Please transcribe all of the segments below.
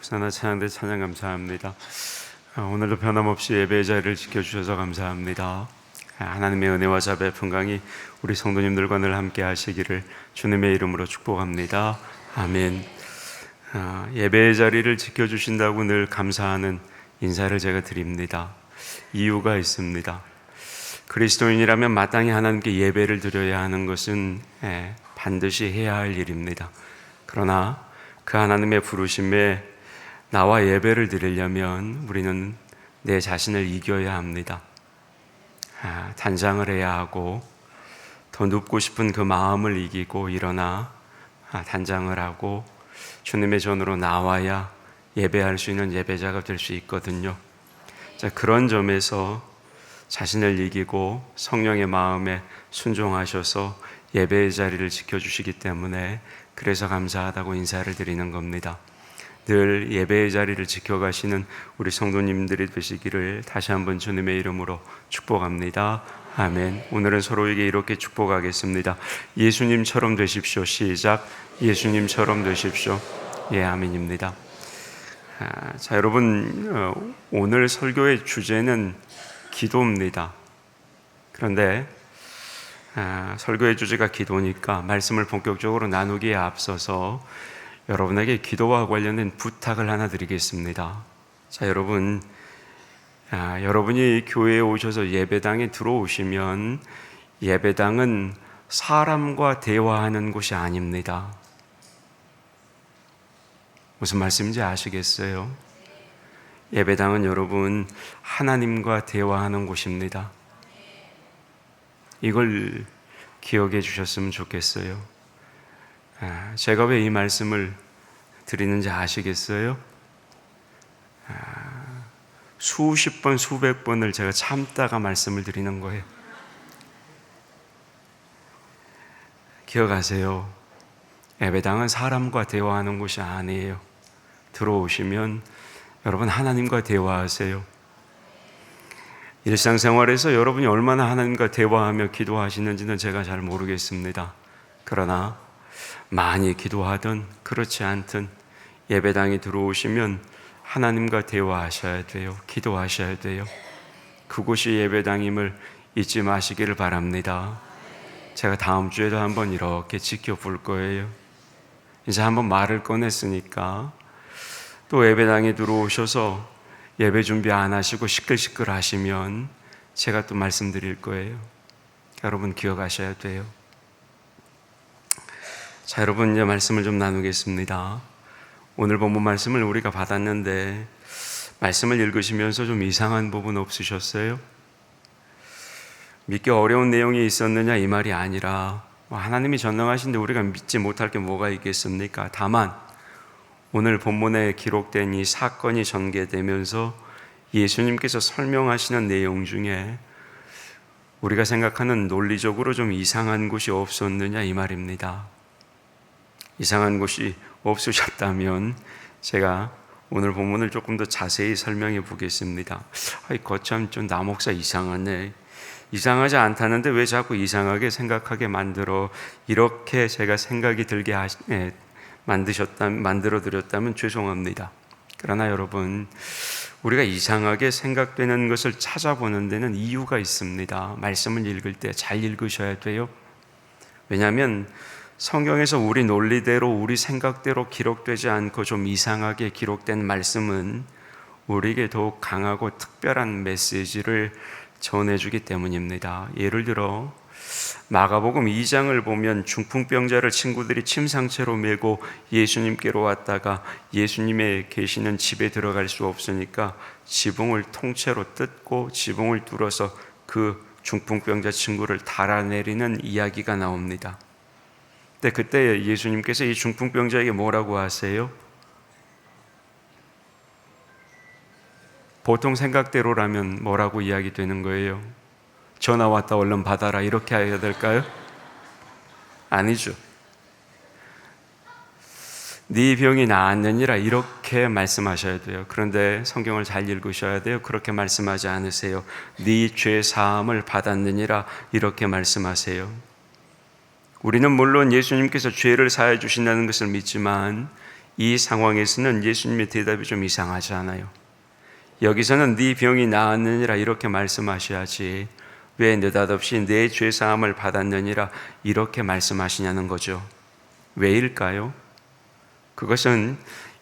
호산나 찬양대 찬양 감사합니다. 오늘도 변함없이 예배의 자리를 지켜주셔서 감사합니다. 하나님의 은혜와 자비의 평강이 우리 성도님들과 늘 함께 하시기를 주님의 이름으로 축복합니다. 아멘. 예배의 자리를 지켜주신다고 늘 감사하는 인사를 제가 드립니다. 이유가 있습니다. 그리스도인이라면 마땅히 하나님께 예배를 드려야 하는 것은 반드시 해야 할 일입니다. 그러나 그 하나님의 부르심에 나와 예배를 드리려면 우리는 내 자신을 이겨야 합니다. 단장을 해야 하고 더 눕고 싶은 그 마음을 이기고 일어나 단장을 하고 주님의 전으로 나와야 예배할 수 있는 예배자가 될 수 있거든요. 자, 그런 점에서 자신을 이기고 성령의 마음에 순종하셔서 예배의 자리를 지켜주시기 때문에 그래서 감사하다고 인사를 드리는 겁니다. 늘 예배의 자리를 지켜가시는 우리 성도님들이 되시기를 다시 한번 주님의 이름으로 축복합니다. 아멘. 오늘은 서로에게 이렇게 축복하겠습니다. 예수님처럼 되십시오. 시작. 예수님처럼 되십시오. 예, 아멘입니다. 자, 여러분, 오늘 설교의 주제는 기도입니다. 그런데 설교의 주제가 기도니까 말씀을 본격적으로 나누기에 앞서서 여러분에게 기도와 관련된 부탁을 하나 드리겠습니다. 자, 여러분, 여러분이 교회에 오셔서 예배당에 들어오시면 예배당은 사람과 대화하는 곳이 아닙니다. 무슨 말씀인지 아시겠어요? 예배당은 여러분 하나님과 대화하는 곳입니다. 이걸 기억해 주셨으면 좋겠어요. 제가 왜 이 말씀을 드리는지 아시겠어요? 수십 번, 수백 번을 제가 참다가 말씀을 드리는 거예요. 기억하세요. 예배당은 사람과 대화하는 곳이 아니에요. 들어오시면 여러분 하나님과 대화하세요. 일상생활에서 여러분이 얼마나 하나님과 대화하며 기도하시는지는 제가 잘 모르겠습니다. 그러나 많이 기도하든 그렇지 않든 예배당에 들어오시면 하나님과 대화하셔야 돼요. 기도하셔야 돼요. 그곳이 예배당임을 잊지 마시기를 바랍니다. 제가 다음 주에도 한번 이렇게 지켜볼 거예요. 이제 한번 말을 꺼냈으니까 또 예배당에 들어오셔서 예배 준비 안 하시고 시끌시끌 하시면 제가 또 말씀드릴 거예요. 여러분 기억하셔야 돼요. 자, 여러분 이제 말씀을 좀 나누겠습니다. 오늘 본문 말씀을 우리가 받았는데 말씀을 읽으시면서 좀 이상한 부분 없으셨어요? 믿기 어려운 내용이 있었느냐 이 말이 아니라 하나님이 전능하신데 우리가 믿지 못할 게 뭐가 있겠습니까? 다만 오늘 본문에 기록된 이 사건이 전개되면서 예수님께서 설명하시는 내용 중에 우리가 생각하는 논리적으로 좀 이상한 곳이 없었느냐 이 말입니다. 이상한 곳이 없으셨다면 제가 오늘 본문을 조금 더 자세히 설명해 보겠습니다. 거참 좀 나 목사 이상하네. 이상하지 않다는데 왜 자꾸 이상하게 생각하게 만들어? 이렇게 제가 생각이 들게 만들어 드렸다면 죄송합니다. 그러나 여러분, 우리가 이상하게 생각되는 것을 찾아보는 데는 이유가 있습니다. 말씀을 읽을 때 잘 읽으셔야 돼요. 왜냐하면 성경에서 우리 논리대로 우리 생각대로 기록되지 않고 좀 이상하게 기록된 말씀은 우리에게 더욱 강하고 특별한 메시지를 전해주기 때문입니다. 예를 들어 마가복음 2장을 보면 중풍병자를 친구들이 침상채로 메고 예수님께로 왔다가 예수님의 계시는 집에 들어갈 수 없으니까 지붕을 통째로 뜯고 지붕을 뚫어서 그 중풍병자 친구를 달아내리는 이야기가 나옵니다. 근데 그때 예수님께서 이 중풍병자에게 뭐라고 하세요? 보통 생각대로라면 뭐라고 이야기되는 거예요? 전화 왔다 얼른 받아라 이렇게 해야 될까요? 아니죠. 네 병이 나았느니라 이렇게 말씀하셔야 돼요. 그런데 성경을 잘 읽으셔야 돼요. 그렇게 말씀하지 않으세요. 네 죄 사함을 받았느니라 이렇게 말씀하세요. 우리는 물론 예수님께서 죄를 사해 주신다는 것을 믿지만 이 상황에서는 예수님의 대답이 좀 이상하지 않아요? 여기서는 네 병이 나았느니라 이렇게 말씀하셔야지 왜 느닷없이 내 죄사함을 받았느니라 이렇게 말씀하시냐는 거죠. 왜일까요? 그것은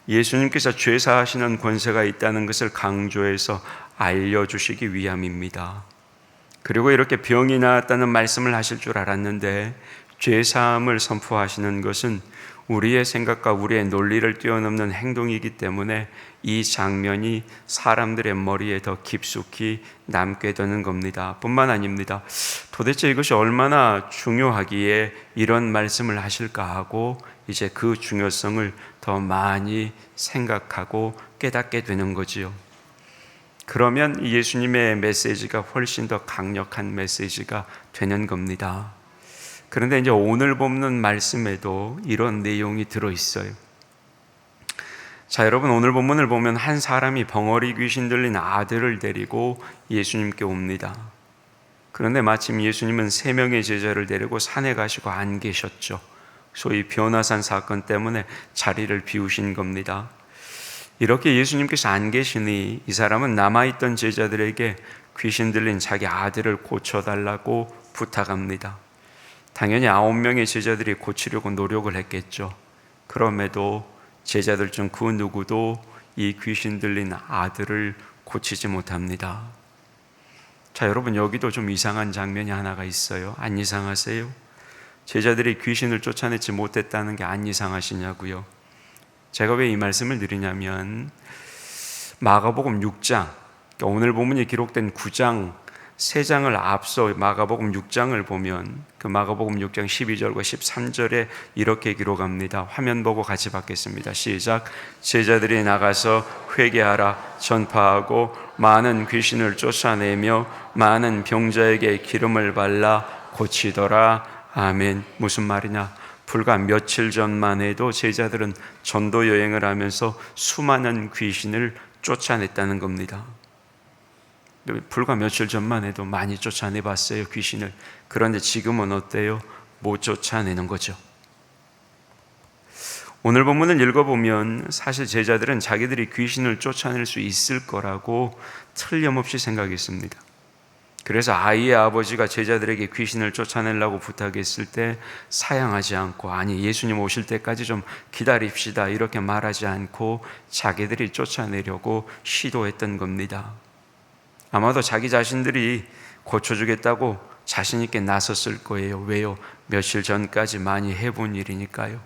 예수님께서 죄사하시는 권세가 있다는 것을 강조해서 알려주시기 위함입니다. 그리고 이렇게 병이 나았다는 말씀을 하실 줄 알았는데 죄사함을 선포하시는 것은 우리의 생각과 우리의 논리를 뛰어넘는 행동이기 때문에 이 장면이 사람들의 머리에 더 깊숙이 남게 되는 겁니다. 뿐만 아닙니다. 도대체 이것이 얼마나 중요하기에 이런 말씀을 하실까 하고 이제 그 중요성을 더 많이 생각하고 깨닫게 되는 거지요. 그러면 예수님의 메시지가 훨씬 더 강력한 메시지가 되는 겁니다. 그런데 이제 오늘 본문 말씀에도 이런 내용이 들어있어요. 자, 여러분, 오늘 본문을 보면 한 사람이 벙어리 귀신 들린 아들을 데리고 예수님께 옵니다. 그런데 마침 예수님은 3명의 제자를 데리고 산에 가시고 안 계셨죠. 소위 변화산 사건 때문에 자리를 비우신 겁니다. 이렇게 예수님께서 안 계시니 이 사람은 남아있던 제자들에게 귀신 들린 자기 아들을 고쳐달라고 부탁합니다. 당연히 9명의 제자들이 고치려고 노력을 했겠죠. 그럼에도 제자들 중 그 누구도 이 귀신 들린 아들을 고치지 못합니다. 자, 여러분, 여기도 좀 이상한 장면이 하나가 있어요. 안 이상하세요? 제자들이 귀신을 쫓아내지 못했다는 게 안 이상하시냐고요? 제가 왜 이 말씀을 드리냐면 마가복음 6장, 오늘 본문이 기록된 9장 3장을 앞서 마가복음 6장을 보면 그 마가복음 6장 12절과 13절에 이렇게 기록합니다. 화면 보고 같이 받겠습니다. 시작. 제자들이 나가서 회개하라 전파하고 많은 귀신을 쫓아내며 많은 병자에게 기름을 발라 고치더라. 아멘. 무슨 말이냐? 불과 며칠 전만 해도 제자들은 전도 여행을 하면서 수많은 귀신을 쫓아냈다는 겁니다. 불과 며칠 전만 해도 많이 쫓아내봤어요, 귀신을. 그런데 지금은 어때요? 못 쫓아내는 거죠. 오늘 본문을 읽어보면 사실 제자들은 자기들이 귀신을 쫓아낼 수 있을 거라고 틀림없이 생각했습니다. 그래서 아이의 아버지가 제자들에게 귀신을 쫓아내려고 부탁했을 때 사양하지 않고, 아니 예수님 오실 때까지 좀 기다립시다 이렇게 말하지 않고 자기들이 쫓아내려고 시도했던 겁니다. 아마도 자기 자신들이 고쳐주겠다고 자신 있게 나섰을 거예요. 왜요? 며칠 전까지 많이 해본 일이니까요.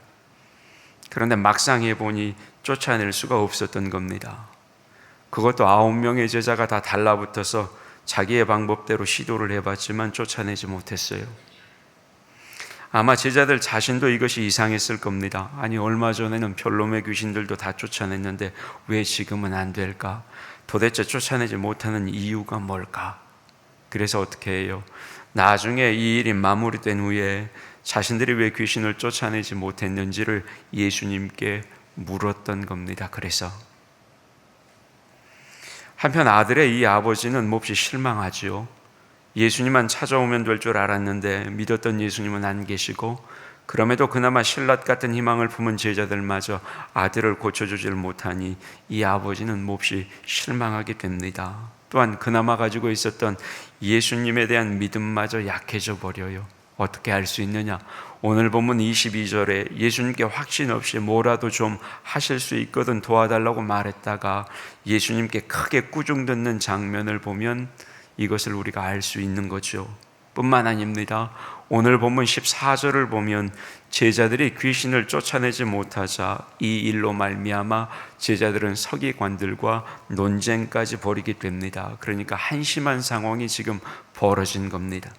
그런데 막상 해보니 쫓아낼 수가 없었던 겁니다. 그것도 9명의 제자가 다 달라붙어서 자기의 방법대로 시도를 해봤지만 쫓아내지 못했어요. 아마 제자들 자신도 이것이 이상했을 겁니다. 아니 얼마 전에는 별놈의 귀신들도 다 쫓아냈는데 왜 지금은 안 될까? 도대체 쫓아내지 못하는 이유가 뭘까? 그래서 어떻게 해요? 나중에 이 일이 마무리된 후에 자신들이 왜 귀신을 쫓아내지 못했는지를 예수님께 물었던 겁니다. 그래서 한편 아들의 이 아버지는 몹시 실망하지요. 예수님만 찾아오면 될 줄 알았는데 믿었던 예수님은 안 계시고, 그럼에도 그나마 신라 같은 희망을 품은 제자들마저 아들을 고쳐주질 못하니 이 아버지는 몹시 실망하게 됩니다. 또한 그나마 가지고 있었던 예수님에 대한 믿음마저 약해져 버려요. 어떻게 할 수 있느냐? 오늘 본문 22절에 예수님께 확신 없이 뭐라도 좀 하실 수 있거든 도와달라고 말했다가 예수님께 크게 꾸중 듣는 장면을 보면 이것을 우리가 알 수 있는 거죠. 뿐만 아닙니다. 오늘 본문 14절을 보면 제자들이 귀신을 쫓아내지 못하자 이 일로 말미암아 제자들은 서기관들과 논쟁까지 벌이게 됩니다. 그러니까 한심한 상황이 지금 벌어진 겁니다.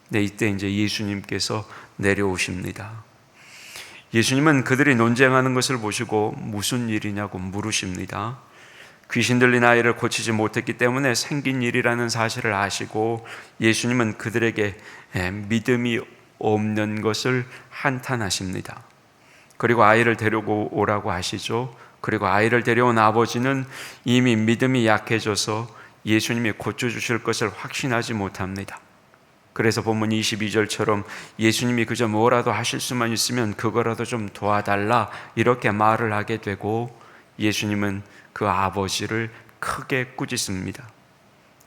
네, 이때 이제 예수님께서 내려오십니다. 예수님은 그들이 논쟁하는 것을 보시고 무슨 일이냐고 물으십니다. 귀신 들린 아이를 고치지 못했기 때문에 생긴 일이라는 사실을 아시고 예수님은 그들에게 믿음이 없는 것을 한탄하십니다. 그리고 아이를 데리고 오라고 하시죠. 그리고 아이를 데려온 아버지는 이미 믿음이 약해져서 예수님이 고쳐주실 것을 확신하지 못합니다. 그래서 본문 22절처럼 예수님이 그저 뭐라도 하실 수만 있으면 그거라도 좀 도와달라 이렇게 말을 하게 되고, 예수님은 그 아버지를 크게 꾸짖습니다.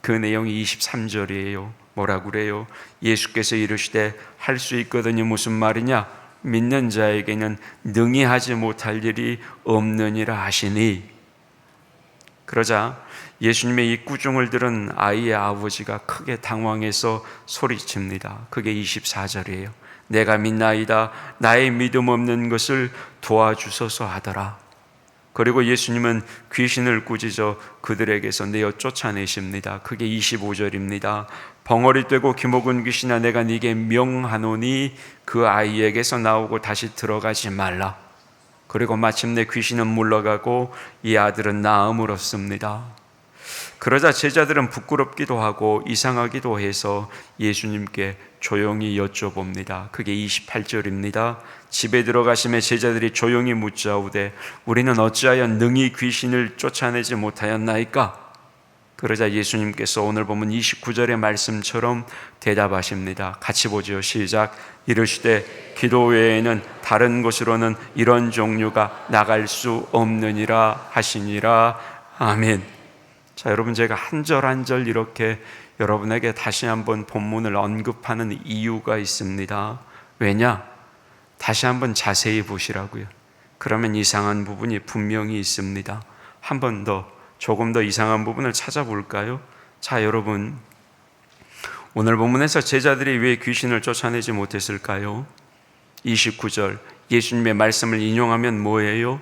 그 내용이 23절이에요. 뭐라고 그래요? 예수께서 이르시되 할 수 있거든요. 무슨 말이냐? 믿는 자에게는 능히 하지 못할 일이 없느니라 하시니. 그러자 예수님의 이 꾸중을 들은 아이의 아버지가 크게 당황해서 소리칩니다. 그게 24절이에요. 내가 믿나이다. 나의 믿음 없는 것을 도와주소서 하더라. 그리고 예수님은 귀신을 꾸짖어 그들에게서 내어 쫓아내십니다. 그게 25절입니다. 벙어리 떼고 기목은 귀신아 내가 네게 명하노니 그 아이에게서 나오고 다시 들어가지 말라. 그리고 마침내 귀신은 물러가고 이 아들은 나음을 얻습니다. 그러자 제자들은 부끄럽기도 하고 이상하기도 해서 예수님께 조용히 여쭤봅니다. 그게 28절입니다. 집에 들어가심에 제자들이 조용히 묻자오되 우리는 어찌하여 능히 귀신을 쫓아내지 못하였나이까? 그러자 예수님께서 오늘 보면 29절의 말씀처럼 대답하십니다. 같이 보죠. 시작. 이르시되 기도 외에는 다른 곳으로는 이런 종류가 나갈 수 없느니라 하시니라. 아멘. 자, 여러분, 제가 한 절 한 절 이렇게 여러분에게 다시 한번 본문을 언급하는 이유가 있습니다. 왜냐? 다시 한번 자세히 보시라고요. 그러면 이상한 부분이 분명히 있습니다. 한 번 더, 조금 더 이상한 부분을 찾아볼까요? 자, 여러분, 오늘 본문에서 제자들이 왜 귀신을 쫓아내지 못했을까요? 29절 예수님의 말씀을 인용하면 뭐예요?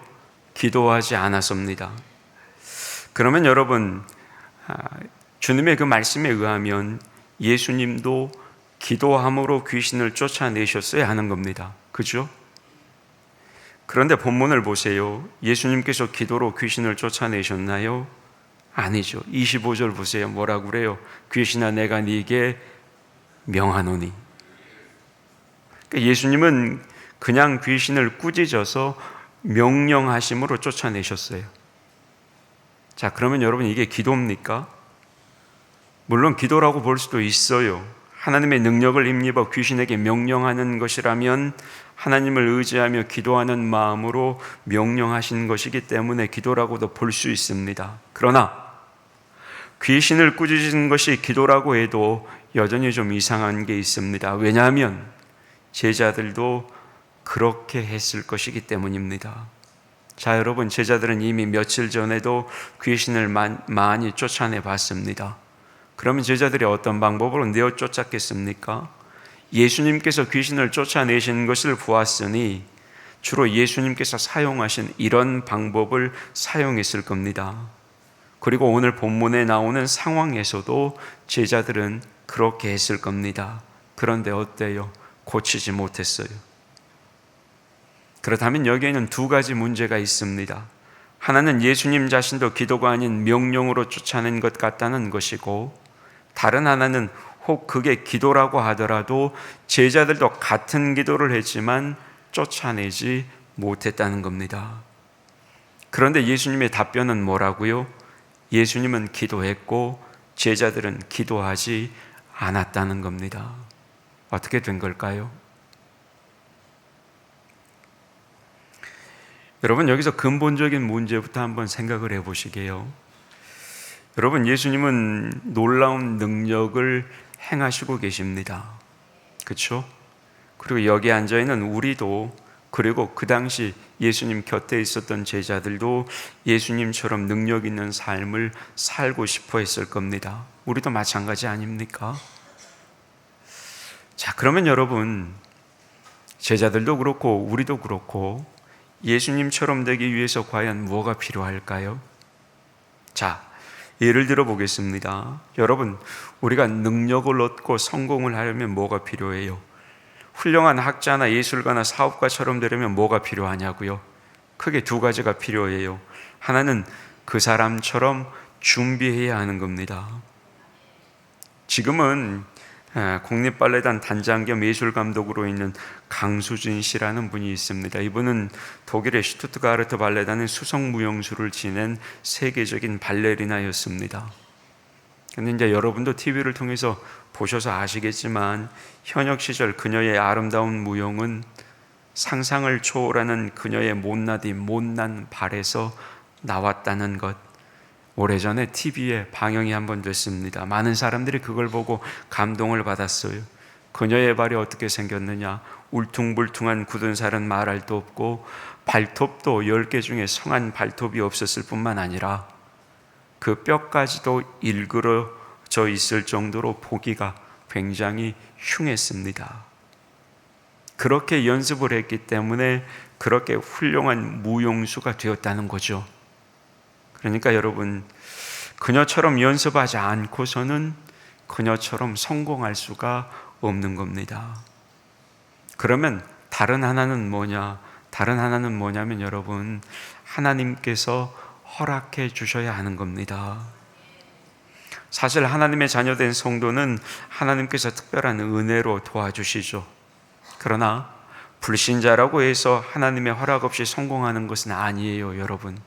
기도하지 않았습니다. 그러면 여러분, 주님의 그 말씀에 의하면 예수님도 기도함으로 귀신을 쫓아내셨어야 하는 겁니다. 그죠? 그런데 본문을 보세요. 예수님께서 기도로 귀신을 쫓아내셨나요? 아니죠. 25절 보세요. 뭐라고 그래요? 귀신아 내가 네게 명하노니. 그러니까 예수님은 그냥 귀신을 꾸짖어서 명령하심으로 쫓아내셨어요. 자, 그러면 여러분, 이게 기도입니까? 물론 기도라고 볼 수도 있어요. 하나님의 능력을 힘입어 귀신에게 명령하는 것이라면 하나님을 의지하며 기도하는 마음으로 명령하신 것이기 때문에 기도라고도 볼 수 있습니다. 그러나 귀신을 꾸짖은 것이 기도라고 해도 여전히 좀 이상한 게 있습니다. 왜냐하면 제자들도 그렇게 했을 것이기 때문입니다. 자, 여러분, 제자들은 이미 며칠 전에도 귀신을 많이 쫓아내 봤습니다. 그러면 제자들이 어떤 방법으로 내어 쫓았겠습니까? 예수님께서 귀신을 쫓아내신 것을 보았으니 주로 예수님께서 사용하신 이런 방법을 사용했을 겁니다. 그리고 오늘 본문에 나오는 상황에서도 제자들은 그렇게 했을 겁니다. 그런데 어때요? 고치지 못했어요. 그렇다면 여기에는 두 가지 문제가 있습니다. 하나는 예수님 자신도 기도가 아닌 명령으로 쫓아낸 것 같다는 것이고, 다른 하나는 혹 그게 기도라고 하더라도 제자들도 같은 기도를 했지만 쫓아내지 못했다는 겁니다. 그런데 예수님의 답변은 뭐라고요? 예수님은 기도했고 제자들은 기도하지 않았다는 겁니다. 어떻게 된 걸까요? 여러분, 여기서 근본적인 문제부터 한번 생각을 해보시게요. 여러분, 예수님은 놀라운 능력을 행하시고 계십니다. 그렇죠? 그리고 여기 앉아있는 우리도, 그리고 그 당시 예수님 곁에 있었던 제자들도 예수님처럼 능력 있는 삶을 살고 싶어 했을 겁니다. 우리도 마찬가지 아닙니까? 자, 그러면 여러분, 제자들도 그렇고 우리도 그렇고 예수님처럼 되기 위해서 과연 뭐가 필요할까요? 자, 예를 들어 보겠습니다. 여러분, 우리가 능력을 얻고 성공을 하려면 뭐가 필요해요? 훌륭한 학자나 예술가나 사업가처럼 되려면 뭐가 필요하냐고요? 크게 두 가지가 필요해요. 하나는 그 사람처럼 준비해야 하는 겁니다. 지금은 국립발레단 단장 겸 예술감독으로 있는 강수진 씨라는 분이 있습니다. 이분은 독일의 슈투트가르트 발레단의 수석무용수를 지낸 세계적인 발레리나였습니다. 근데 이제 여러분도 TV를 통해서 보셔서 아시겠지만 현역 시절 그녀의 아름다운 무용은 상상을 초월하는 그녀의 못난 발에서 나왔다는 것, 오래전에 TV에 방영이 한번 됐습니다. 많은 사람들이 그걸 보고 감동을 받았어요. 그녀의 발이 어떻게 생겼느냐? 울퉁불퉁한 굳은 살은 말할 도 없고 발톱도 10개 중에 성한 발톱이 없었을 뿐만 아니라 그 뼈까지도 일그러져 있을 정도로 보기가 굉장히 흉했습니다. 그렇게 연습을 했기 때문에 그렇게 훌륭한 무용수가 되었다는 거죠. 그러니까 여러분, 그녀처럼 연습하지 않고서는 그녀처럼 성공할 수가 없는 겁니다. 그러면 다른 하나는 뭐냐? 다른 하나는 뭐냐면 여러분, 하나님께서 허락해 주셔야 하는 겁니다. 사실 하나님의 자녀된 성도는 하나님께서 특별한 은혜로 도와주시죠. 그러나 불신자라고 해서 하나님의 허락 없이 성공하는 것은 아니에요, 여러분.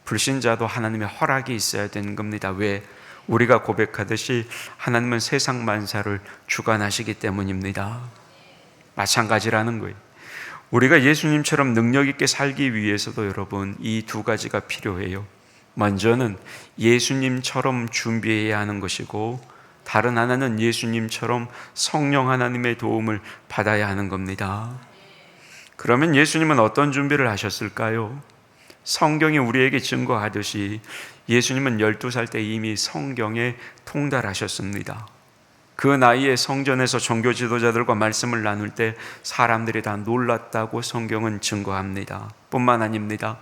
불신자도 하나님의 허락이 있어야 되는 겁니다. 왜? 우리가 고백하듯이 하나님은 세상 만사를 주관하시기 때문입니다. 마찬가지라는 거예요. 우리가 예수님처럼 능력 있게 살기 위해서도 여러분, 이 두 가지가 필요해요. 먼저는 예수님처럼 준비해야 하는 것이고, 다른 하나는 예수님처럼 성령 하나님의 도움을 받아야 하는 겁니다. 그러면 예수님은 어떤 준비를 하셨을까요? 성경이 우리에게 증거하듯이 예수님은 12살 때 이미 성경에 통달하셨습니다. 그 나이에 성전에서 종교 지도자들과 말씀을 나눌 때 사람들이 다 놀랐다고 성경은 증거합니다. 뿐만 아닙니다.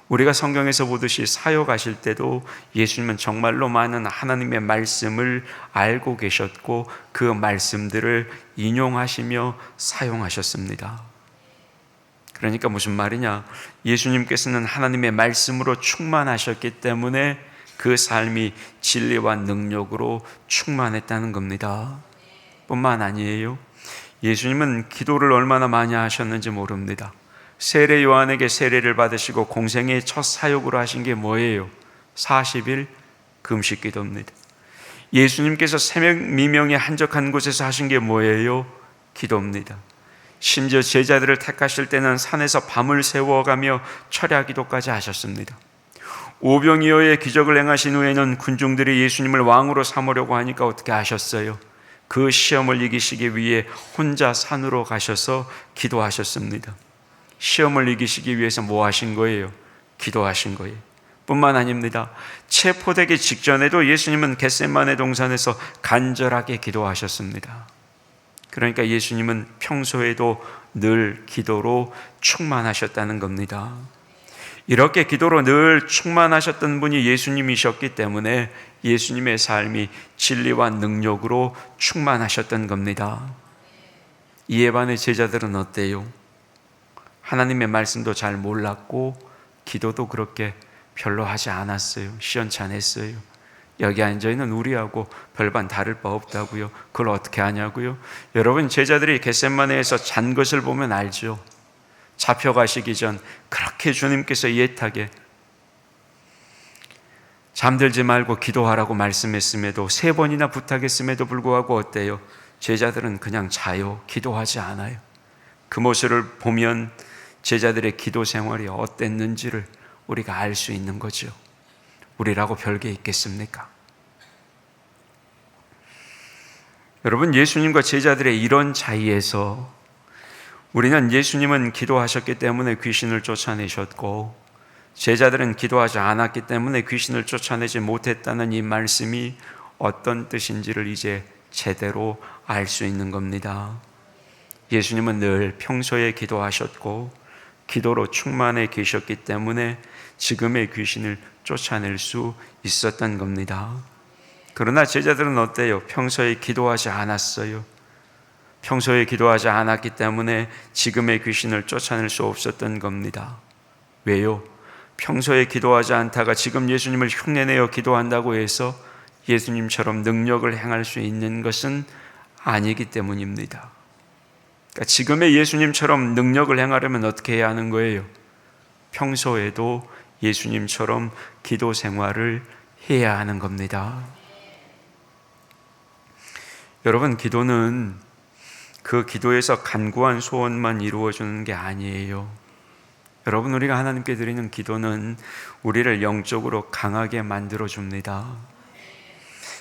우리가 성경에서 보듯이 사역하실 때도 예수님은 정말로 많은 하나님의 말씀을 알고 계셨고 그 말씀들을 인용하시며 사용하셨습니다. 그러니까 무슨 말이냐? 예수님께서는 하나님의 말씀으로 충만하셨기 때문에 그 삶이 진리와 능력으로 충만했다는 겁니다. 뿐만 아니에요. 예수님은 기도를 얼마나 많이 하셨는지 모릅니다. 세례 요한에게 세례를 받으시고 공생의 첫 사역으로 하신 게 뭐예요? 40일 금식 기도입니다. 예수님께서 새벽 미명에 한적한 곳에서 하신 게 뭐예요? 기도입니다. 심지어 제자들을 택하실 때는 산에서 밤을 새워가며 철야 기도까지 하셨습니다. 오병이어의 기적을 행하신 후에는 군중들이 예수님을 왕으로 삼으려고 하니까 어떻게 하셨어요? 그 시험을 이기시기 위해 혼자 산으로 가셔서 기도하셨습니다. 시험을 이기시기 위해서 뭐 하신 거예요? 기도하신 거예요. 뿐만 아닙니다. 체포되기 직전에도 예수님은 겟세마네 동산에서 간절하게 기도하셨습니다. 그러니까 예수님은 평소에도 늘 기도로 충만하셨다는 겁니다. 이렇게 기도로 늘 충만하셨던 분이 예수님이셨기 때문에 예수님의 삶이 진리와 능력으로 충만하셨던 겁니다. 이에 반해 제자들은 어때요? 하나님의 말씀도 잘 몰랐고 기도도 그렇게 별로 하지 않았어요. 시원찮았어요. 여기 앉아있는 우리하고 별반 다를 바 없다고요. 그걸 어떻게 하냐고요? 여러분, 제자들이 겟세마네에서 잔 것을 보면 알죠. 잡혀가시기 전 그렇게 주님께서 예타게 잠들지 말고 기도하라고 말씀했음에도 3번이나 부탁했음에도 불구하고 어때요? 제자들은 그냥 자요. 기도하지 않아요. 그 모습을 보면 제자들의 기도 생활이 어땠는지를 우리가 알 수 있는 거죠. 우리라고 별게 있겠습니까? 여러분, 예수님과 제자들의 이런 차이에서 우리는 예수님은 기도하셨기 때문에 귀신을 쫓아내셨고 제자들은 기도하지 않았기 때문에 귀신을 쫓아내지 못했다는 이 말씀이 어떤 뜻인지를 이제 제대로 알 수 있는 겁니다. 예수님은 늘 평소에 기도하셨고 기도로 충만해 계셨기 때문에 지금의 귀신을 쫓아낼 수 있었던 겁니다. 그러나 제자들은 어때요? 평소에 기도하지 않았어요. 평소에 기도하지 않았기 때문에 지금의 귀신을 쫓아낼 수 없었던 겁니다. 왜요? 평소에 기도하지 않다가 지금 예수님을 흉내내어 기도한다고 해서 예수님처럼 능력을 행할 수 있는 것은 아니기 때문입니다. 그러니까 지금의 예수님처럼 능력을 행하려면 어떻게 해야 하는 거예요? 평소에도 예수님처럼 기도 생활을 해야 하는 겁니다. 여러분, 기도는 그 기도에서 간구한 소원만 이루어주는 게 아니에요. 여러분, 우리가 하나님께 드리는 기도는 우리를 영적으로 강하게 만들어줍니다.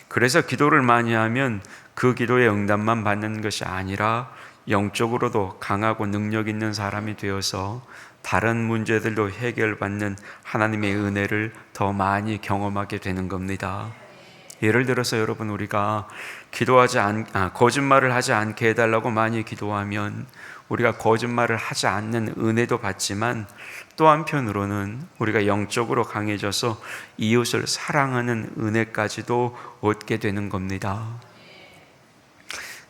그래서 기도를 많이 하면 그 기도의 응답만 받는 것이 아니라 영적으로도 강하고 능력 있는 사람이 되어서 다른 문제들도 해결받는 하나님의 은혜를 더 많이 경험하게 되는 겁니다. 예를 들어서 여러분, 우리가 거짓말을 하지 않게 해달라고 많이 기도하면 우리가 거짓말을 하지 않는 은혜도 받지만 또 한편으로는 우리가 영적으로 강해져서 이웃을 사랑하는 은혜까지도 얻게 되는 겁니다.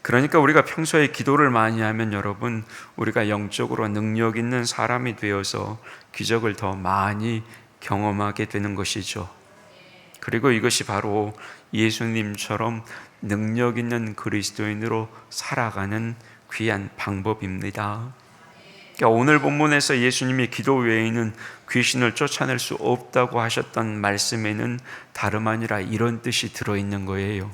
그러니까 우리가 평소에 기도를 많이 하면 여러분, 우리가 영적으로 능력 있는 사람이 되어서 기적을 더 많이 경험하게 되는 것이죠. 그리고 이것이 바로 예수님처럼 능력 있는 그리스도인으로 살아가는 귀한 방법입니다. 그러니까 오늘 본문에서 예수님이 기도 외에는 귀신을 쫓아낼 수 없다고 하셨던 말씀에는 다름 아니라 이런 뜻이 들어있는 거예요.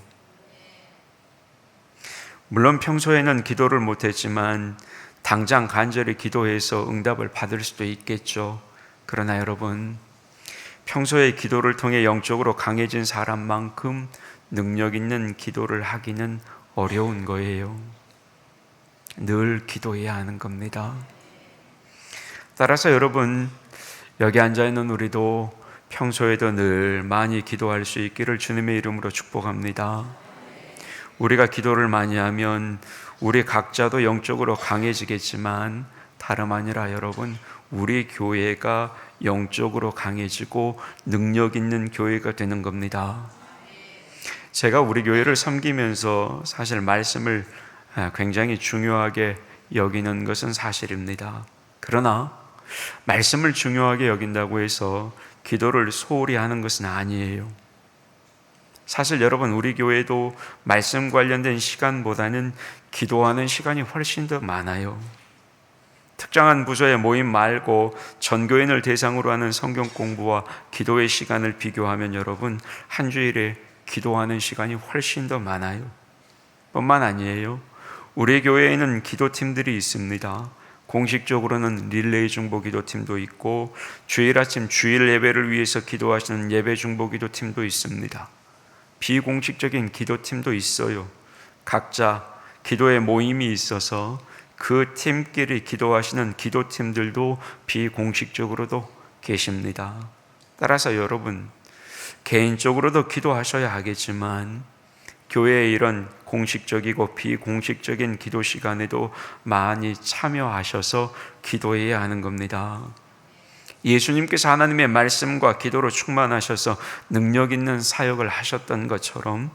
물론 평소에는 기도를 못했지만 당장 간절히 기도해서 응답을 받을 수도 있겠죠. 그러나 여러분, 평소에 기도를 통해 영적으로 강해진 사람만큼 능력 있는 기도를 하기는 어려운 거예요. 늘 기도해야 하는 겁니다. 따라서 여러분, 여기 앉아있는 우리도 평소에도 늘 많이 기도할 수 있기를 주님의 이름으로 축복합니다. 우리가 기도를 많이 하면 우리 각자도 영적으로 강해지겠지만 다름 아니라 여러분, 우리 교회가 영적으로 강해지고 능력 있는 교회가 되는 겁니다. 제가 우리 교회를 섬기면서 사실 말씀을 굉장히 중요하게 여기는 것은 사실입니다. 그러나 말씀을 중요하게 여긴다고 해서 기도를 소홀히 하는 것은 아니에요. 사실 여러분, 우리 교회도 말씀 관련된 시간보다는 기도하는 시간이 훨씬 더 많아요. 특정한 부서의 모임 말고 전교인을 대상으로 하는 성경 공부와 기도의 시간을 비교하면 여러분, 한 주일에 기도하는 시간이 훨씬 더 많아요. 뿐만 아니에요. 우리 교회에는 기도팀들이 있습니다. 공식적으로는 릴레이 중보 기도팀도 있고 주일 아침 주일 예배를 위해서 기도하시는 예배 중보 기도팀도 있습니다. 비공식적인 기도팀도 있어요. 각자 기도의 모임이 있어서 그 팀끼리 기도하시는 기도팀들도 비공식적으로도 계십니다. 따라서 여러분, 개인적으로도 기도하셔야 하겠지만 교회의 이런 공식적이고 비공식적인 기도 시간에도 많이 참여하셔서 기도해야 하는 겁니다. 예수님께서 하나님의 말씀과 기도로 충만하셔서 능력 있는 사역을 하셨던 것처럼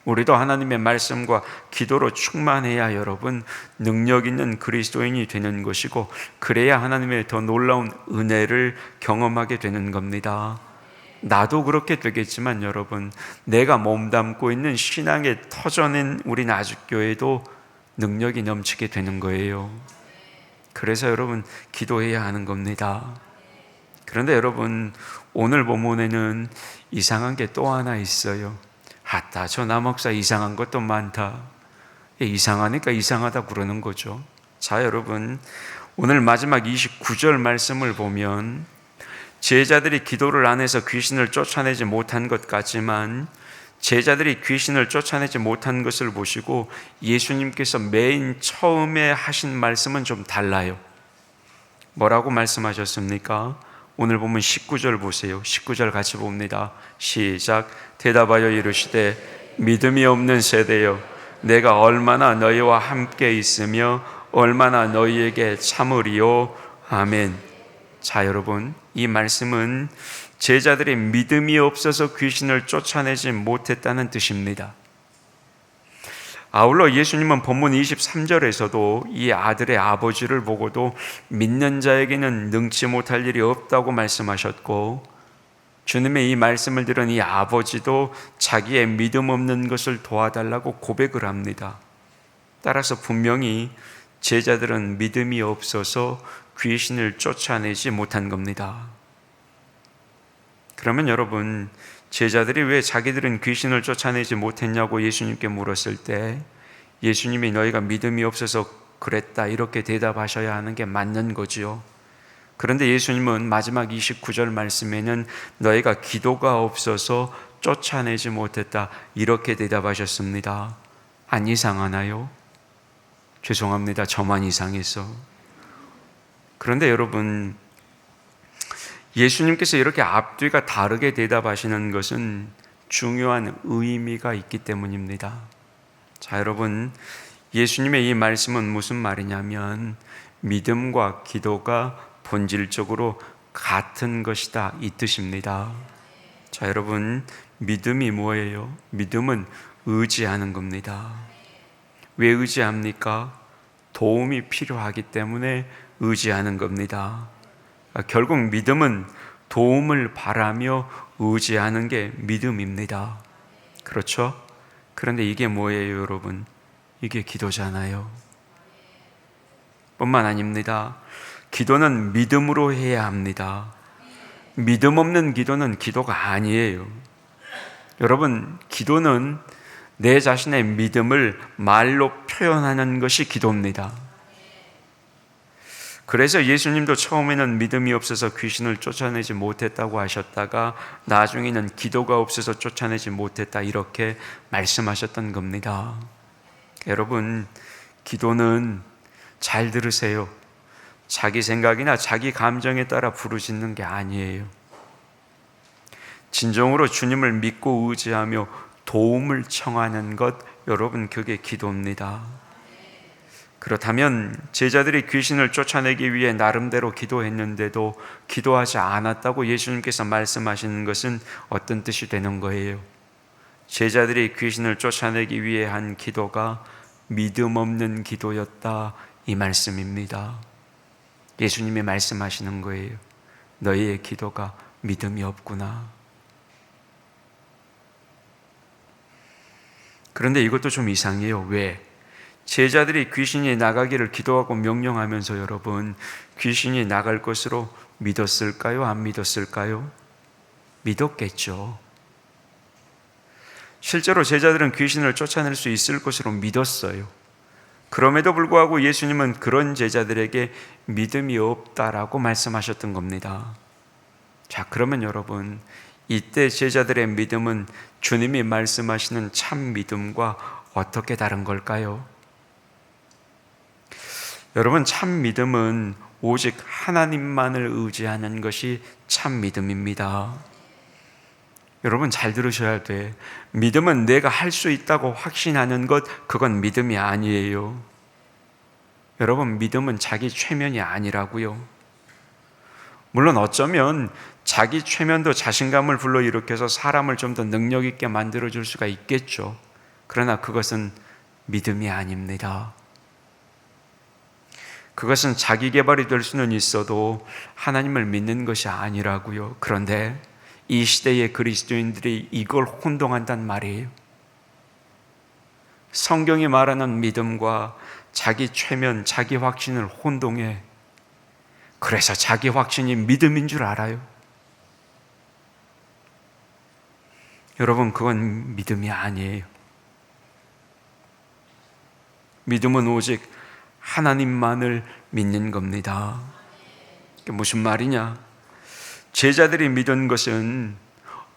우리도 하나님의 말씀과 기도로 충만해야 여러분, 능력 있는 그리스도인이 되는 것이고, 그래야 하나님의 더 놀라운 은혜를 경험하게 되는 겁니다. 나도 그렇게 되겠지만 여러분, 내가 몸담고 있는 신앙의 터전인 우리 나주교회도 능력이 넘치게 되는 거예요. 그래서 여러분, 기도해야 하는 겁니다. 그런데 여러분, 오늘 본문에는 이상한 게 또 하나 있어요. 아따, 저 남목사 이상한 것도 많다. 이상하니까 이상하다 그러는 거죠. 자, 여러분, 오늘 마지막 29절 말씀을 보면 제자들이 기도를 안 해서 귀신을 쫓아내지 못한 것 같지만 제자들이 귀신을 쫓아내지 못한 것을 보시고 예수님께서 맨 처음에 하신 말씀은 좀 달라요. 뭐라고 말씀하셨습니까? 오늘 보면 19절 보세요. 19절 같이 봅니다. 시작. 대답하여 이르시되 믿음이 없는 세대여, 내가 얼마나 너희와 함께 있으며 얼마나 너희에게 참으리요. 아멘. 자, 여러분, 이 말씀은 제자들이 믿음이 없어서 귀신을 쫓아내지 못했다는 뜻입니다. 아울러 예수님은 본문 23절에서도 이 아들의 아버지를 보고도 믿는 자에게는 능치 못할 일이 없다고 말씀하셨고, 주님의 이 말씀을 들은 이 아버지도 자기의 믿음 없는 것을 도와달라고 고백을 합니다. 따라서 분명히 제자들은 믿음이 없어서 귀신을 쫓아내지 못한 겁니다. 그러면 여러분, 제자들이 왜 자기들은 귀신을 쫓아내지 못했냐고 예수님께 물었을 때 예수님이 너희가 믿음이 없어서 그랬다 이렇게 대답하셔야 하는 게 맞는 거지요. 그런데 예수님은 마지막 29절 말씀에는 너희가 기도가 없어서 쫓아내지 못했다 이렇게 대답하셨습니다. 안 이상하나요? 죄송합니다. 저만 이상해서. 그런데 여러분, 예수님께서 이렇게 앞뒤가 다르게 대답하시는 것은 중요한 의미가 있기 때문입니다. 자, 여러분, 예수님의 이 말씀은 무슨 말이냐면 믿음과 기도가 본질적으로 같은 것이다 이 뜻입니다. 자, 여러분, 믿음이 뭐예요? 믿음은 의지하는 겁니다. 왜 의지합니까? 도움이 필요하기 때문에 의지하는 겁니다. 결국 믿음은 도움을 바라며 의지하는 게 믿음입니다. 그렇죠? 그런데 이게 뭐예요, 여러분? 이게 기도잖아요. 뿐만 아닙니다. 기도는 믿음으로 해야 합니다. 믿음 없는 기도는 기도가 아니에요. 여러분, 기도는 내 자신의 믿음을 말로 표현하는 것이 기도입니다. 그래서 예수님도 처음에는 믿음이 없어서 귀신을 쫓아내지 못했다고 하셨다가 나중에는 기도가 없어서 쫓아내지 못했다 이렇게 말씀하셨던 겁니다. 여러분, 기도는 잘 들으세요. 자기 생각이나 자기 감정에 따라 부르짖는 게 아니에요. 진정으로 주님을 믿고 의지하며 도움을 청하는 것, 여러분, 그게 기도입니다. 그렇다면 제자들이 귀신을 쫓아내기 위해 나름대로 기도했는데도 기도하지 않았다고 예수님께서 말씀하시는 것은 어떤 뜻이 되는 거예요? 제자들이 귀신을 쫓아내기 위해 한 기도가 믿음 없는 기도였다 이 말씀입니다. 예수님이 말씀하시는 거예요. 너희의 기도가 믿음이 없구나. 그런데 이것도 좀 이상해요. 왜? 제자들이 귀신이 나가기를 기도하고 명령하면서 여러분, 귀신이 나갈 것으로 믿었을까요? 안 믿었을까요? 믿었겠죠. 실제로 제자들은 귀신을 쫓아낼 수 있을 것으로 믿었어요. 그럼에도 불구하고 예수님은 그런 제자들에게 믿음이 없다라고 말씀하셨던 겁니다. 자, 그러면 여러분, 이때 제자들의 믿음은 주님이 말씀하시는 참 믿음과 어떻게 다른 걸까요? 여러분, 참 믿음은 오직 하나님만을 의지하는 것이 참 믿음입니다. 여러분, 잘 들으셔야 돼. 믿음은 내가 할 수 있다고 확신하는 것, 그건 믿음이 아니에요. 여러분, 믿음은 자기 최면이 아니라고요. 물론 어쩌면 자기 최면도 자신감을 불러일으켜서 사람을 좀 더 능력 있게 만들어줄 수가 있겠죠. 그러나 그것은 믿음이 아닙니다. 그것은 자기 개발이 될 수는 있어도 하나님을 믿는 것이 아니라고요. 그런데 이 시대의 그리스도인들이 이걸 혼동한단 말이에요. 성경이 말하는 믿음과 자기 최면, 자기 확신을 혼동해. 그래서 자기 확신이 믿음인 줄 알아요. 여러분, 그건 믿음이 아니에요. 믿음은 오직 하나님만을 믿는 겁니다. 그게 무슨 말이냐? 제자들이 믿은 것은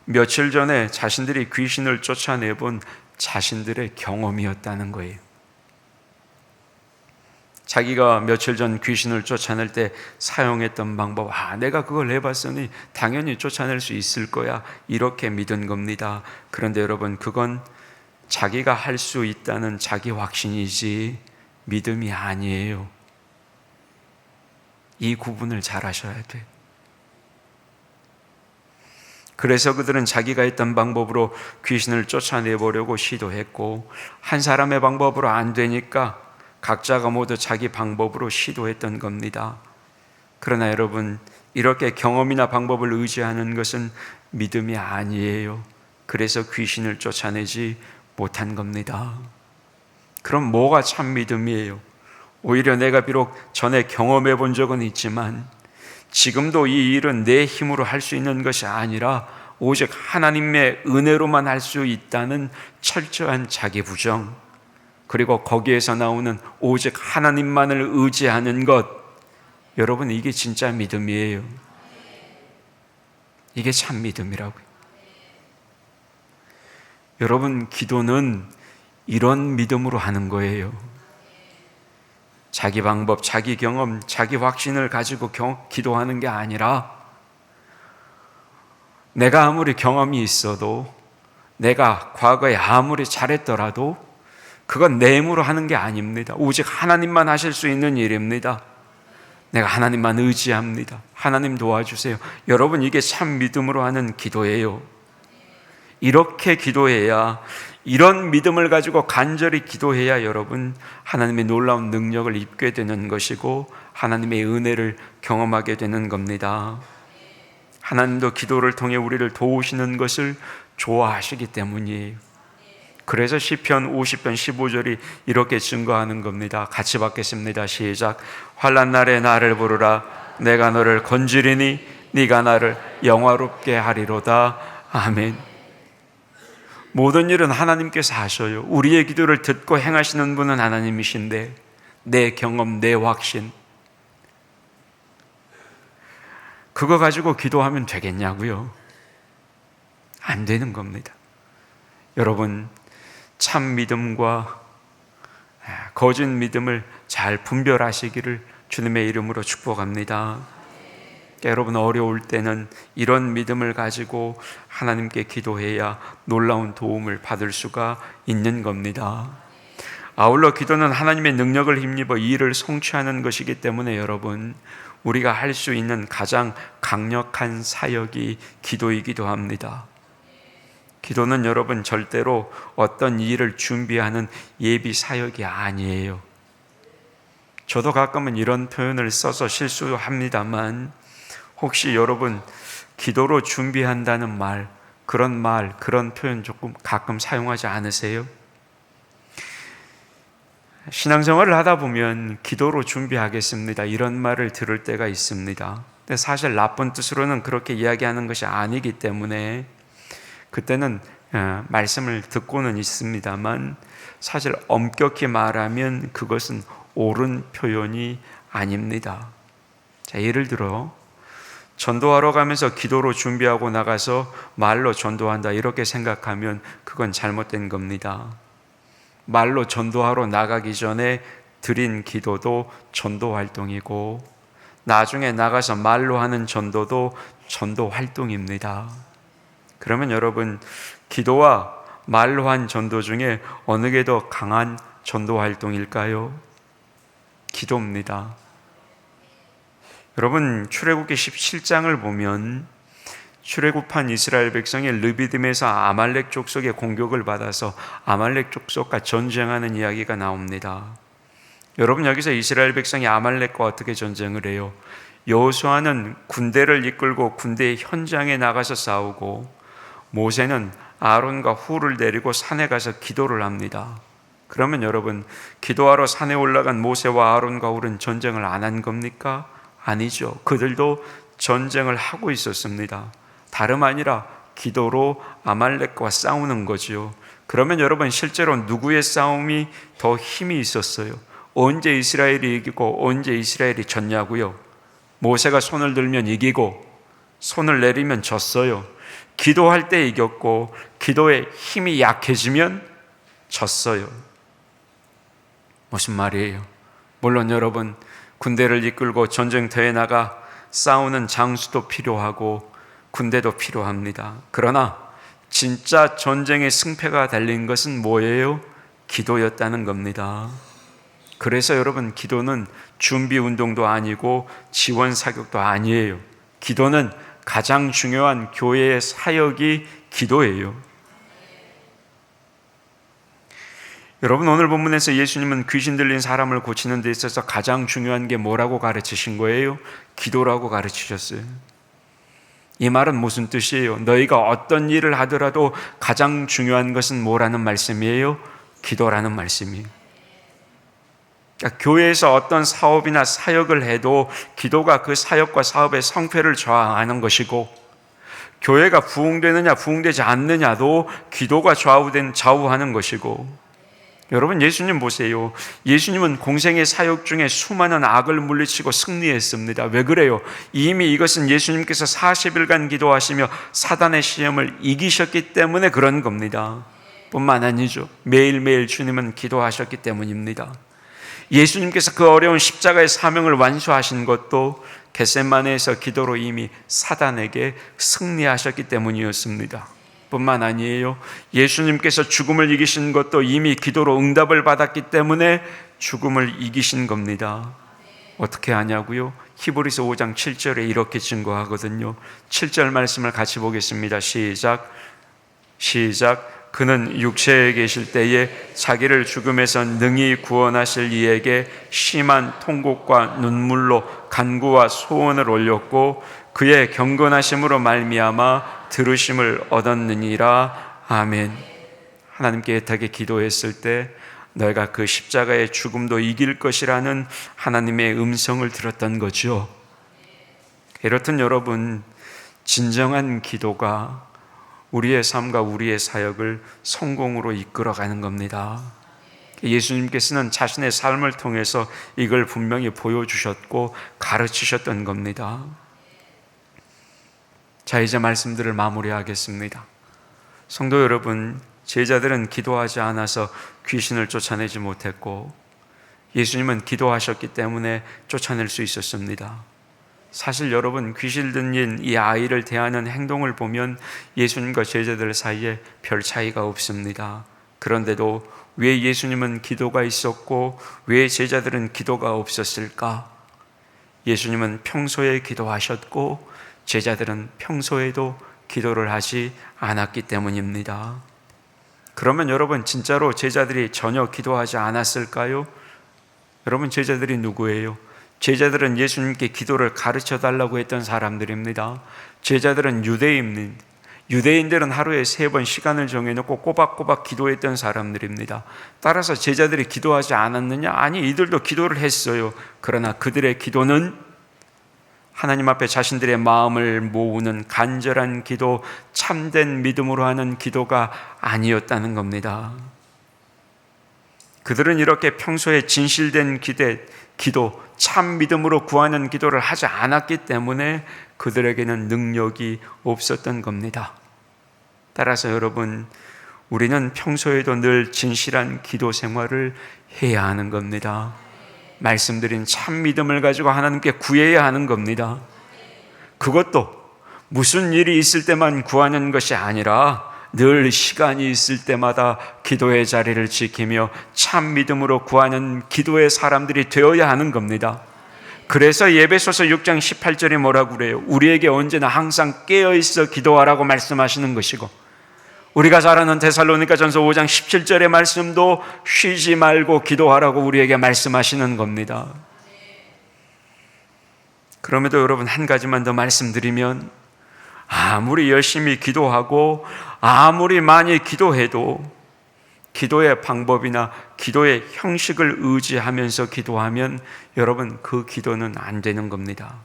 며칠 전에 자신들이 귀신을 쫓아내본 자신들의 경험이었다는 거예요. 자기가 며칠 전 귀신을 쫓아낼 때 사용했던 방법, 내가 그걸 해봤으니 당연히 쫓아낼 수 있을 거야, 이렇게 믿은 겁니다. 그런데 여러분, 그건 자기가 할 수 있다는 자기 확신이지 믿음이 아니에요. 이 구분을 잘 하셔야 돼요. 그래서 그들은 자기가 했던 방법으로 귀신을 쫓아내보려고 시도했고, 한 사람의 방법으로 안 되니까 각자가 모두 자기 방법으로 시도했던 겁니다. 그러나 여러분, 이렇게 경험이나 방법을 의지하는 것은 믿음이 아니에요. 그래서 귀신을 쫓아내지 못한 겁니다. 그럼 뭐가 참 믿음이에요? 오히려 내가 비록 전에 경험해 본 적은 있지만 지금도 이 일은 내 힘으로 할 수 있는 것이 아니라 오직 하나님의 은혜로만 할 수 있다는 철저한 자기 부정, 그리고 거기에서 나오는 오직 하나님만을 의지하는 것, 여러분 이게 진짜 믿음이에요. 이게 참 믿음이라고요. 여러분, 기도는 이런 믿음으로 하는 거예요. 자기 방법, 자기 경험, 자기 확신을 가지고 기도하는 게 아니라, 내가 아무리 경험이 있어도, 내가 과거에 아무리 잘했더라도 그건 내 힘으로 하는 게 아닙니다. 오직 하나님만 하실 수 있는 일입니다. 내가 하나님만 의지합니다. 하나님 도와주세요. 여러분, 이게 참 믿음으로 하는 기도예요. 이렇게 기도해야, 이런 믿음을 가지고 간절히 기도해야 여러분 하나님의 놀라운 능력을 입게 되는 것이고 하나님의 은혜를 경험하게 되는 겁니다. 하나님도 기도를 통해 우리를 도우시는 것을 좋아하시기 때문이에요. 그래서 시편 50편 15절이 이렇게 증거하는 겁니다. 같이 받겠습니다. 시작. 환난 날에 나를 부르라. 내가 너를 건지리니 네가 나를 영화롭게 하리로다. 아멘. 모든 일은 하나님께서 하셔요. 우리의 기도를 듣고 행하시는 분은 하나님이신데, 내 경험, 내 확신, 그거 가지고 기도하면 되겠냐고요? 안 되는 겁니다. 여러분, 참 믿음과 거짓 믿음을 잘 분별하시기를 주님의 이름으로 축복합니다. 여러분, 어려울 때는 이런 믿음을 가지고 하나님께 기도해야 놀라운 도움을 받을 수가 있는 겁니다. 아울러 기도는 하나님의 능력을 힘입어 이 일을 성취하는 것이기 때문에 여러분, 우리가 할 수 있는 가장 강력한 사역이 기도이기도 합니다. 기도는 여러분 절대로 어떤 일을 준비하는 예비 사역이 아니에요. 저도 가끔은 이런 표현을 써서 실수합니다만, 혹시 여러분 기도로 준비한다는 말, 그런 표현 조금 가끔 사용하지 않으세요? 신앙생활을 하다 보면 기도로 준비하겠습니다, 이런 말을 들을 때가 있습니다. 근데 사실 나쁜 뜻으로는 그렇게 이야기하는 것이 아니기 때문에 그때는 말씀을 듣고는 있습니다만, 사실 엄격히 말하면 그것은 옳은 표현이 아닙니다. 자, 예를 들어 전도하러 가면서 기도로 준비하고 나가서 말로 전도한다, 이렇게 생각하면 그건 잘못된 겁니다. 말로 전도하러 나가기 전에 드린 기도도 전도 활동이고, 나중에 나가서 말로 하는 전도도 전도 활동입니다. 그러면 여러분, 기도와 말로 한 전도 중에 어느 게 더 강한 전도 활동일까요? 기도입니다. 여러분, 출애굽기 17장을 보면 출애굽한 이스라엘 백성이 르비딤에서 아말렉 족속의 공격을 받아서 아말렉 족속과 전쟁하는 이야기가 나옵니다. 여러분, 여기서 이스라엘 백성이 아말렉과 어떻게 전쟁을 해요? 여호수아는 군대를 이끌고 군대의 현장에 나가서 싸우고, 모세는 아론과 훌을 데리고 산에 가서 기도를 합니다. 그러면 여러분, 기도하러 산에 올라간 모세와 아론과 훌은 전쟁을 안 한 겁니까? 아니죠. 그들도 전쟁을 하고 있었습니다. 다름 아니라 기도로 아말렉과 싸우는 거죠. 그러면 여러분, 실제로 누구의 싸움이 더 힘이 있었어요? 언제 이스라엘이 이기고 언제 이스라엘이 졌냐고요? 모세가 손을 들면 이기고 손을 내리면 졌어요. 기도할 때 이겼고 기도의 힘이 약해지면 졌어요. 무슨 말이에요? 물론 여러분, 군대를 이끌고 전쟁터에 나가 싸우는 장수도 필요하고 군대도 필요합니다. 그러나 진짜 전쟁의 승패가 달린 것은 뭐예요? 기도였다는 겁니다. 그래서 여러분, 기도는 준비 운동도 아니고 지원 사격도 아니에요. 기도는 가장 중요한 교회의 사역이 기도예요. 여러분, 오늘 본문에서 예수님은 귀신 들린 사람을 고치는 데 있어서 가장 중요한 게 뭐라고 가르치신 거예요? 기도라고 가르치셨어요. 이 말은 무슨 뜻이에요? 너희가 어떤 일을 하더라도 가장 중요한 것은 뭐라는 말씀이에요? 기도라는 말씀이에요. 그러니까 교회에서 어떤 사업이나 사역을 해도 기도가 그 사역과 사업의 성패를 저항하는 것이고, 교회가 부흥되느냐 부흥되지 않느냐도 기도가 좌우하는 것이고, 여러분 예수님 보세요. 예수님은 공생의 사역 중에 수많은 악을 물리치고 승리했습니다. 왜 그래요? 이미 이것은 예수님께서 40일간 기도하시며 사단의 시험을 이기셨기 때문에 그런 겁니다. 뿐만 아니죠. 매일매일 주님은 기도하셨기 때문입니다. 예수님께서 그 어려운 십자가의 사명을 완수하신 것도 겟세마네에서 기도로 이미 사단에게 승리하셨기 때문이었습니다. 뿐만 아니에요. 예수님께서 죽음을 이기신 것도 이미 기도로 응답을 받았기 때문에 죽음을 이기신 겁니다. 어떻게 하냐고요? 히브리서 5장 7절에 이렇게 증거하거든요. 7절 말씀을 같이 보겠습니다. 시작. 그는 육체에 계실 때에 자기를 죽음에서 능히 구원하실 이에게 심한 통곡과 눈물로 간구와 소원을 올렸고 그의 경건하심으로 말미암아 들으심을 얻었느니라. 아멘. 하나님께 애타게 기도했을 때 너희가 그 십자가의 죽음도 이길 것이라는 하나님의 음성을 들었던 거죠. 이렇듯 여러분, 진정한 기도가 우리의 삶과 우리의 사역을 성공으로 이끌어가는 겁니다. 예수님께서는 자신의 삶을 통해서 이걸 분명히 보여주셨고 가르치셨던 겁니다. 자, 이제 말씀들을 마무리하겠습니다. 성도 여러분, 제자들은 기도하지 않아서 귀신을 쫓아내지 못했고 예수님은 기도하셨기 때문에 쫓아낼 수 있었습니다. 사실 여러분, 귀신 들린 이 아이를 대하는 행동을 보면 예수님과 제자들 사이에 별 차이가 없습니다. 그런데도 왜 예수님은 기도가 있었고 왜 제자들은 기도가 없었을까? 예수님은 평소에 기도하셨고 제자들은 평소에도 기도를 하지 않았기 때문입니다. 그러면 여러분, 진짜로 제자들이 전혀 기도하지 않았을까요? 여러분, 제자들이 누구예요? 제자들은 예수님께 기도를 가르쳐 달라고 했던 사람들입니다. 제자들은 유대인들은 하루에 3번 시간을 정해놓고 꼬박꼬박 기도했던 사람들입니다. 따라서 제자들이 기도하지 않았느냐? 아니, 이들도 기도를 했어요. 그러나 그들의 기도는 하나님 앞에 자신들의 마음을 모으는 간절한 기도, 참된 믿음으로 하는 기도가 아니었다는 겁니다. 그들은 이렇게 평소에 진실된 기도, 참 믿음으로 구하는 기도를 하지 않았기 때문에 그들에게는 능력이 없었던 겁니다. 따라서 여러분, 우리는 평소에도 늘 진실한 기도 생활을 해야 하는 겁니다. 말씀드린 참 믿음을 가지고 하나님께 구해야 하는 겁니다. 그것도 무슨 일이 있을 때만 구하는 것이 아니라 늘 시간이 있을 때마다 기도의 자리를 지키며 참 믿음으로 구하는 기도의 사람들이 되어야 하는 겁니다. 그래서 에베소서 6장 18절이 뭐라고 그래요? 우리에게 언제나 항상 깨어있어 기도하라고 말씀하시는 것이고, 우리가 잘 아는 데살로니가전서 5장 17절의 말씀도 쉬지 말고 기도하라고 우리에게 말씀하시는 겁니다. 그럼에도 여러분, 한 가지만 더 말씀드리면, 아무리 열심히 기도하고 아무리 많이 기도해도 기도의 방법이나 기도의 형식을 의지하면서 기도하면 여러분, 그 기도는 안 되는 겁니다.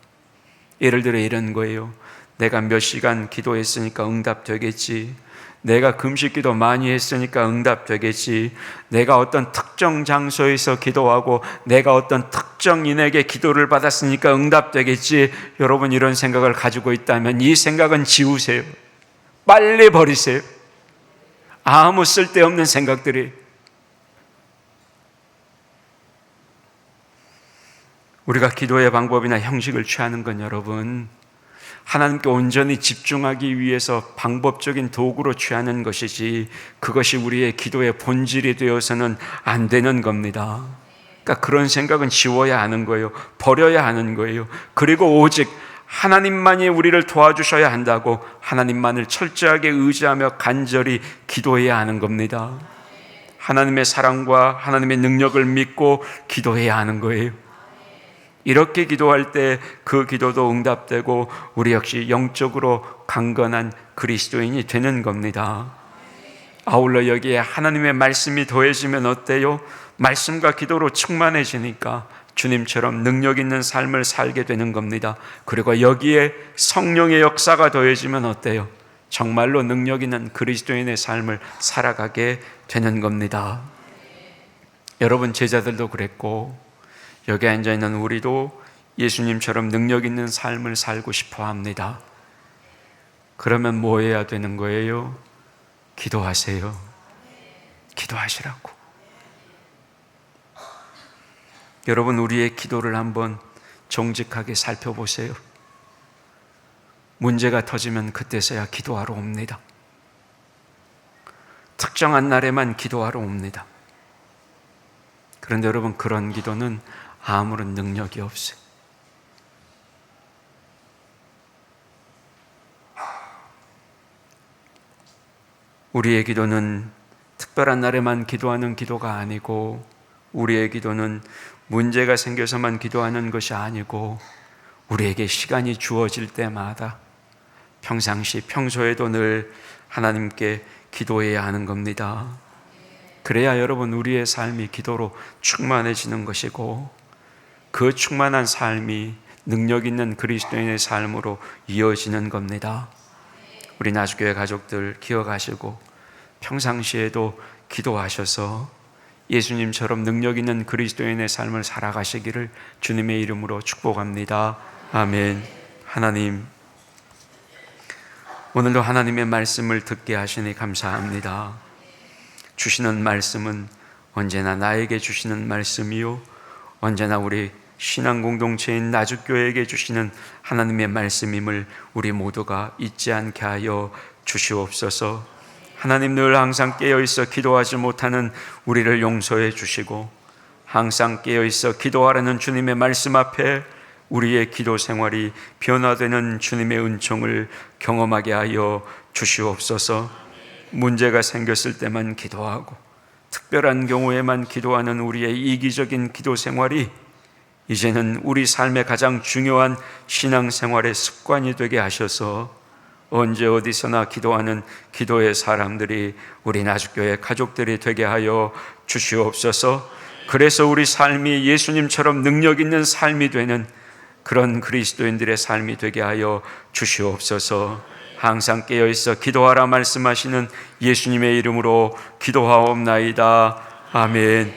예를 들어 이런 거예요. 내가 몇 시간 기도했으니까 응답되겠지. 내가 금식기도 많이 했으니까 응답되겠지. 내가 어떤 특정 장소에서 기도하고 내가 어떤 특정인에게 기도를 받았으니까 응답되겠지. 여러분, 이런 생각을 가지고 있다면 이 생각은 지우세요. 빨리 버리세요. 아무 쓸데없는 생각들이. 우리가 기도의 방법이나 형식을 취하는 건 여러분, 하나님께 온전히 집중하기 위해서 방법적인 도구로 취하는 것이지 그것이 우리의 기도의 본질이 되어서는 안 되는 겁니다. 그러니까 그런 생각은 지워야 하는 거예요. 버려야 하는 거예요. 그리고 오직 하나님만이 우리를 도와주셔야 한다고 하나님만을 철저하게 의지하며 간절히 기도해야 하는 겁니다. 하나님의 사랑과 하나님의 능력을 믿고 기도해야 하는 거예요. 이렇게 기도할 때 그 기도도 응답되고 우리 역시 영적으로 강건한 그리스도인이 되는 겁니다. 아울러 여기에 하나님의 말씀이 더해지면 어때요? 말씀과 기도로 충만해지니까 주님처럼 능력 있는 삶을 살게 되는 겁니다. 그리고 여기에 성령의 역사가 더해지면 어때요? 정말로 능력 있는 그리스도인의 삶을 살아가게 되는 겁니다. 여러분, 제자들도 그랬고 여기 앉아있는 우리도 예수님처럼 능력 있는 삶을 살고 싶어 합니다. 그러면 뭐 해야 되는 거예요? 기도하세요. 기도하시라고. 여러분, 우리의 기도를 한번 정직하게 살펴보세요. 문제가 터지면 그때서야 기도하러 옵니다. 특정한 날에만 기도하러 옵니다. 그런데 여러분, 그런 기도는 아무런 능력이 없어요. 우리의 기도는 특별한 날에만 기도하는 기도가 아니고, 우리의 기도는 문제가 생겨서만 기도하는 것이 아니고, 우리에게 시간이 주어질 때마다 평소에도 늘 하나님께 기도해야 하는 겁니다. 그래야 여러분, 우리의 삶이 기도로 충만해지는 것이고, 그 충만한 삶이 능력 있는 그리스도인의 삶으로 이어지는 겁니다. 우리 나주교회 가족들 기억하시고 평상시에도 기도하셔서 예수님처럼 능력 있는 그리스도인의 삶을 살아가시기를 주님의 이름으로 축복합니다. 아멘. 하나님, 오늘도 하나님의 말씀을 듣게 하시니 감사합니다. 주시는 말씀은 언제나 나에게 주시는 말씀이요, 언제나 우리 신앙 공동체인 나주교회에게 주시는 하나님의 말씀임을 우리 모두가 잊지 않게 하여 주시옵소서. 하나님, 늘 항상 깨어있어 기도하지 못하는 우리를 용서해 주시고, 항상 깨어있어 기도하라는 주님의 말씀 앞에 우리의 기도 생활이 변화되는 주님의 은총을 경험하게 하여 주시옵소서. 문제가 생겼을 때만 기도하고 특별한 경우에만 기도하는 우리의 이기적인 기도 생활이 이제는 우리 삶의 가장 중요한 신앙생활의 습관이 되게 하셔서 언제 어디서나 기도하는 기도의 사람들이 우리 나주교회 가족들이 되게 하여 주시옵소서. 그래서 우리 삶이 예수님처럼 능력 있는 삶이 되는 그런 그리스도인들의 삶이 되게 하여 주시옵소서. 항상 깨어있어 기도하라 말씀하시는 예수님의 이름으로 기도하옵나이다. 아멘.